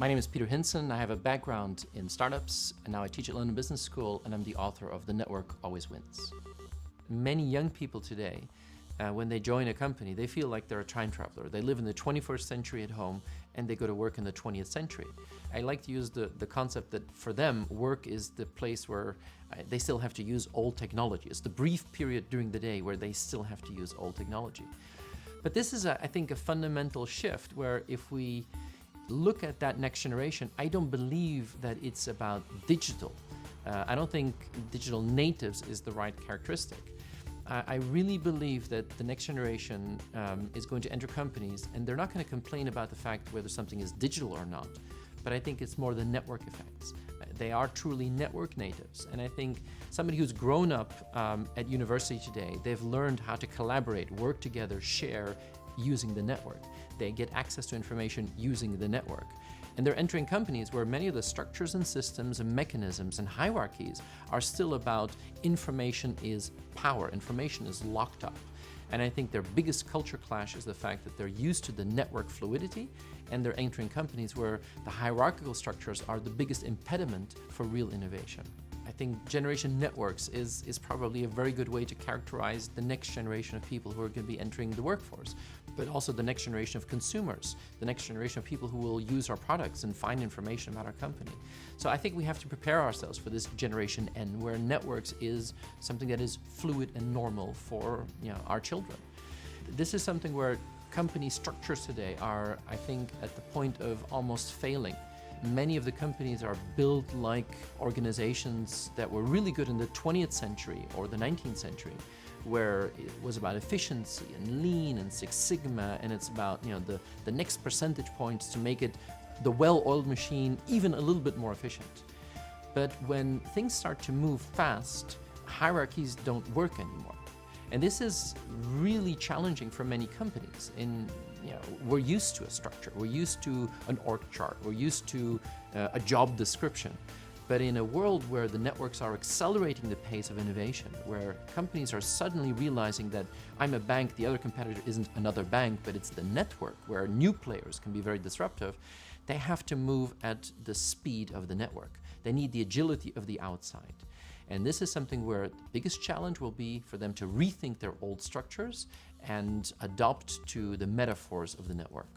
My name is Peter Hinssen. I have a background in startups, and now I teach at London Business School, and I'm the author of The Network Always Wins. Many young people today, when they join a company, they feel like they're a time traveler. They live in the 21st century at home, and they go to work in the 20th century. I like to use the concept that for them, work is the place where they still have to use old technology. It's the brief period during the day where they still have to use old technology. But this is, I think, a fundamental shift where if we look at that next generation, I don't believe that it's about digital. I don't think digital natives is the right characteristic. I really believe that the next generation is going to enter companies, and they're not going to complain about the fact whether something is digital or not. But I think it's more the network effects. They are truly network natives. And I think somebody who's grown up at university today, they've learned how to collaborate, work together, share using the network. They get access to information using the network. And they're entering companies where many of the structures and systems and mechanisms and hierarchies are still about information is power, information is locked up. And I think their biggest culture clash is the fact that they're used to the network fluidity, and they're entering companies where the hierarchical structures are the biggest impediment for real innovation. I think generation networks is probably a very good way to characterize the next generation of people who are going to be entering the workforce, but also the next generation of consumers, the next generation of people who will use our products and find information about our company. So I think we have to prepare ourselves for this generation N, where networks is something that is fluid and normal for our children. This is something where company structures today are, I think, at the point of almost failing. Many of the companies are built like organizations that were really good in the 20th century or the 19th century, where it was about efficiency and lean and Six Sigma, and it's about the next percentage points to make it the well-oiled machine even a little bit more efficient. But when things start to move fast, hierarchies don't work anymore. And this is really challenging for many companies. We're used to a structure, we're used to an org chart, we're used to a job description. But in a world where the networks are accelerating the pace of innovation, where companies are suddenly realizing that I'm a bank, the other competitor isn't another bank, but it's the network, where new players can be very disruptive, they have to move at the speed of the network. They need the agility of the outside. And this is something where the biggest challenge will be for them to rethink their old structures and adopt to the metaphors of the network.